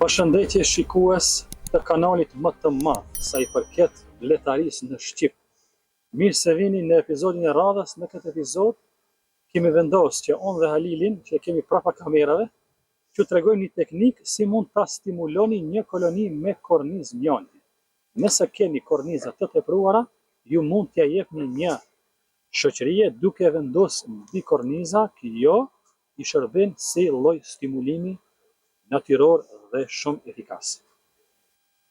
Përshëndetje shikues të kanalit më të madh sa i përket letarisë në Shqip. Mirë se vini në episodin e radhës. Në këtë episod kemi vendosur që unë dhe Halilin, që kemi prapa kamerave, që tregojmë një teknikë si mund ta stimuloni një koloni me kornizë mjalti. Nëse keni korniza të tepruara, ju mund t'ia jepni një shoqërie duke vendosur mbi korniza, kjo i shërben si lloj stimulimi natyror dhe shumë efikas.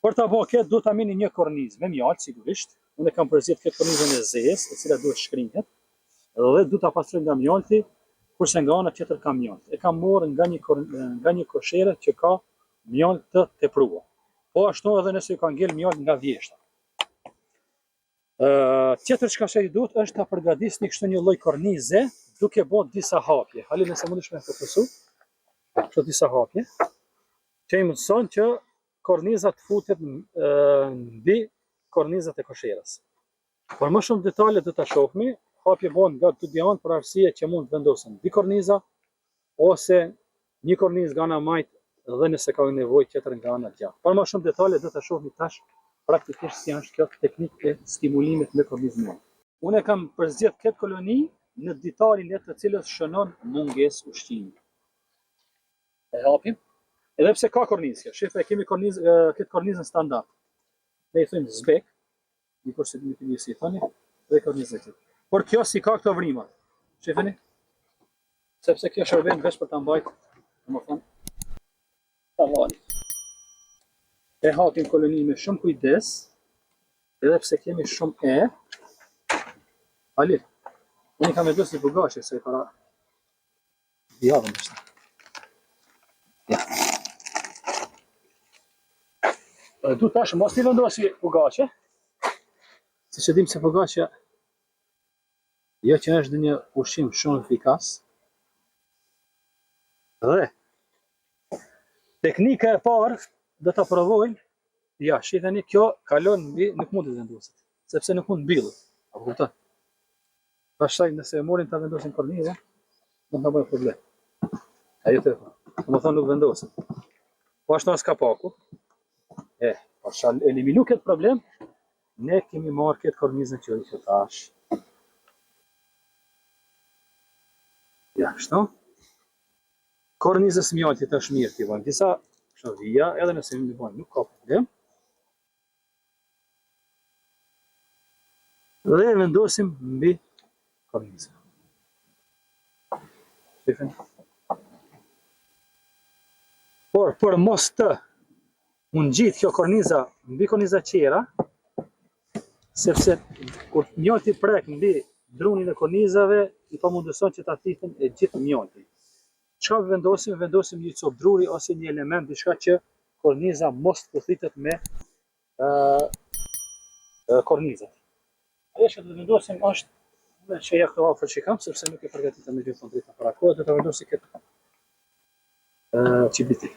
Për ta bërë këtë, duhet ta merrni një kornizë me mjaltë, sigurisht. Unë kam përzgjedhur këtë kornizën e zezë, e cila duhet shkrinjet, dhe duhet ta pastroj nga mjalti, kurse nga ana tjetër ka mjalt. E kam marrë nga një koshere që ka mjalt të tepruar. Po ashtu edhe nëse ka ngel mjalt nga vjeshta. Tjetër çka që duhet është ta përgatisni kështu një lloj kornize duke bërë disa hapje. Halil, nëse mundesh me fokusu, kështu disa hapje, që i mëson që korniza të futet mbi kornizat e kosherës. Por më shumë detale do ta shohmi. Hapje bëhen nga dy anë për arsye që mund të vendosen mbi korniza ose një kornizë nga ana majt dhe nëse ka nevojë tjetër nga ana gjatë. Por më shumë detale do ta shohmi tash praktikisht si është kjo teknikë e stimulimit me kornizë. Unë kam përzgjedhur këtë koloni në detalin e të cilës shënon mungesë ushqimi. E hapim. Edhe pse ka kornizë, shifë e kemi këtë kornizën standard. Ne i thojmë zbek, një kurse një të si i thoni, dhe kornizë tjetër. Por kjo si ka këto vrimat. Shifeni? Sepse kjo shërben veç për ta mbajtur, domethënë, tavani. E hapim koloninë me shumë kujdes, edhe pse kemi shumë e. Halil, unë kam vendosur një bugaqe se para javën është. Ja. Du tash mos t'i vendosi bugaqe, siç e dim se bugaqja jo që është një ushqim shumë efikas. Dhe teknika e parë do ta provojmë. Ja, shiheni, kjo kalon mbi, nuk mund të vendoset, sepse nuk mund mbillet. Apo kupton? Pastaj nëse e morin ta vendosin kornizën, nuk ka bëj problem. Ajo të domethënë nuk vendoset. Po ashtu as kapaku. Pasha eliminu këtë problem, ne kemi marrë këtë kornizën që i tash. Ja, kështu. Kornizës mjaltit është mirë t'i vënë disa shëvija, edhe nëse më bëjnë nuk ka problem. Dhe vendosim mbi kornizën. Shifën. Por, për mos të unë gjitë kjo korniza mbi korniza qera, sepse kur mjalti prek mbi drunin e kornizave, i pa mundëson që ta thithën e gjithë mjalti. Çka vendosim? Vendosim një copë druri ose një element, diçka që korniza mos të thithet me kornizat. Ajo që do vendosim është që ja këto afër që kam, sepse nuk e përgatitem me gjithë drejta para kohë, do ta vendosim këtë çibiti.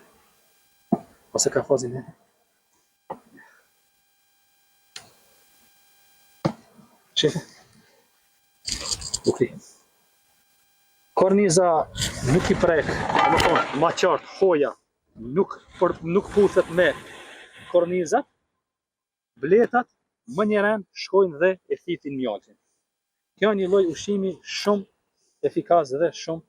Ose ka fazin e. Shefe? Ukri. Korniza nuk i prek, domethënë ma qartë, hoja nuk puthet me kornizat, bletat më njëherë shkojnë dhe e thithin mjaltin. Kjo është një lloj ushqimi shumë efikas dhe shumë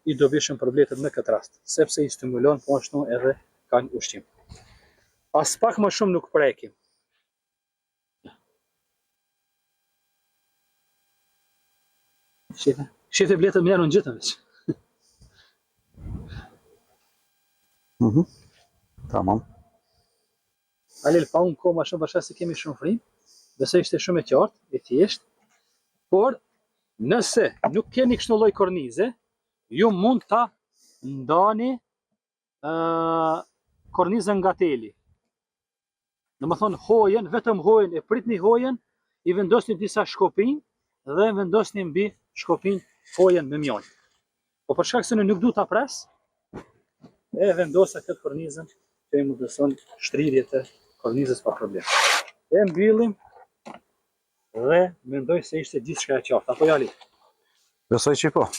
i dobishëm për bletët në këtë rast, sepse i stimulon po ashtu edhe kanë ushqim. As pak më shumë nuk prekim. Shifë bletët më janë në gjithë veç. Tamam. Halil, pa unë kohë më shumë për shkak se kemi shumë frymë, besoj ishte shumë e qartë, e thjeshtë, por nëse nuk keni kështu lloj kornize, ju mund ta ndani kornizën nga teli. Domethënë hojen, vetëm hojen, e pritni hojen, i vendosni disa shkopinj dhe vendosni mbi shkopinj hojen me mjalt. Po për shkak se nuk du ta pres, e vendosa këtë kornizën që i mundëson shtrirjet e kornizës pa problem. E mbyllim dhe mendoj se ishte gjithçka e qartë. Apo jali? Besoj që po.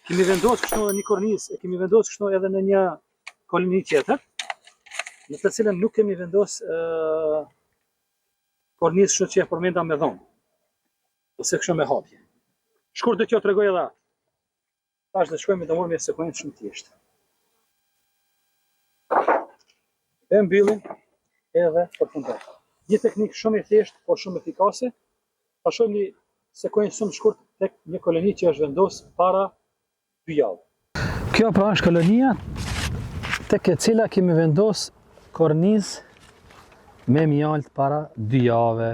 kemi vendosur kështu në një kornizë, e kemi vendosur kështu edhe në një koloni tjetër, në të cilën nuk kemi vendosur kornizë kështu që e përmenda me dhomë, ose kështu me hapje. Shkurt do t'jo tregoj edhe atë. Tash do shkojmë domosdoshmë me sekuencë shumë thjeshtë. E mbyllim edhe përfundoj. Një teknikë shumë e thjeshtë, por shumë efikase. Ta shohim një sekuencë shumë shkurt tek një koloni që është vendosur para 2 javë. Kjo pra është kolonia tek e cila kemi vendosur kornizë me mjalt para 2 javë.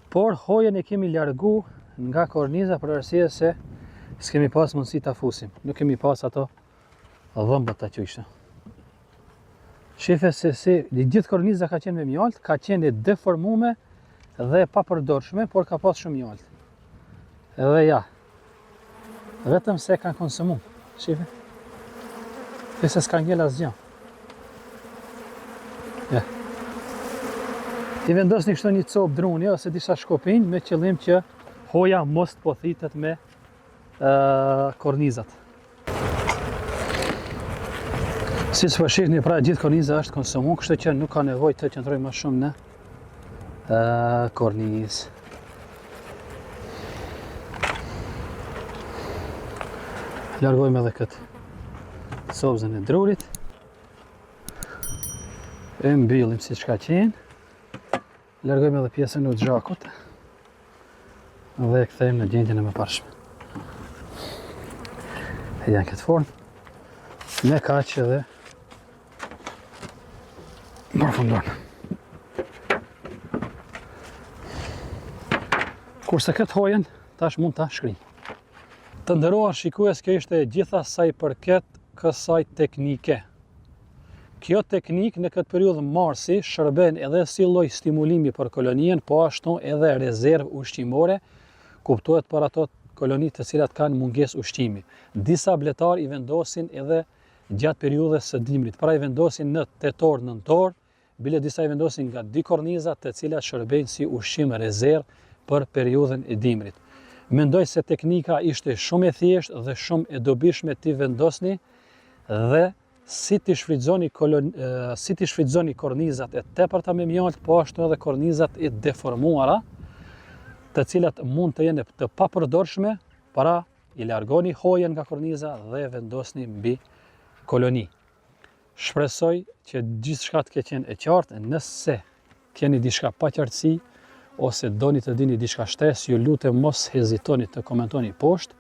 Por hojën e kemi largu nga korniza për arsye se s'kemi pas mundësi ta fusim. Nuk kemi pas ato dhëmbët ta qyshtë. Shife se si gjithë korniza ka qenë me mjalt, ka qenë e deformume dhe pa përdorshme, por ka pas shumë mjalt. Edhe ja, vetëm se kanë konsumu. Shife. Se s'ka ngel asgjë. Ja. I vendosni kështu një copë druni ose disa shkopinj me qëllim që hoja mos të pothitet me kornizat. Si që shihni pra gjithë korniza është konsumu, kështu që nuk ka nevojë të qëndroj më shumë në kornizë. Largojmë edhe këtë sobzën e drurit. E mbyllim si që ka qenë. Largojmë edhe pjesën e gjakut. Dhe e kthejmë në gjendjen e mëparshme. E janë këtë formë. Me kaq edhe përfundon. Kurse këtë hojën, tash mund ta shkrim. Të nderuar shikues, kjo ishte gjitha sa i përket kësaj teknike. Kjo teknik në këtë periudhë marsi shërben edhe si lloj stimulimi për kolonien, po ashtu edhe rezervë ushqimore, kuptohet për ato koloni të cilat kanë mungesë ushqimi. Disa bletar i vendosin edhe gjatë periudhës së dimrit, pra i vendosin në tetor, nëntor, bile disa i vendosin nga 2 korniza të cilat shërbejnë si ushqim rezervë për periudhën e dimrit. Mendoj se teknika ishte shumë e thjeshtë dhe shumë e dobishme t'i vendosni dhe si t'i shfrytëzoni kornizat e tepërta me mjalt, po ashtu edhe kornizat e deformuara, të cilat mund të jenë të papërdorshme, para i largoni hojën nga korniza dhe vendosni mbi koloni. Shpresoj që gjithçka të ketë qenë e qartë. Nëse keni diçka pa qartësi ose doni të dini diçka shtesë, ju lutem mos hezitoni të komentoni poshtë.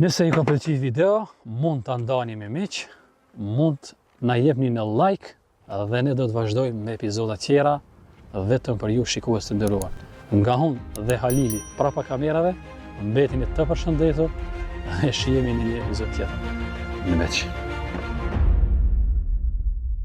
Nëse ju ka pëlqyer video, mund ta ndani me miq, mund na jepni në like dhe ne do të vazhdojmë me epizoda tjera vetëm për ju shikues të nderuar. Nga unë dhe Halili prapa kamerave, mbetini të përshëndetur dhe shihemi në një epizod tjetër. Në meq.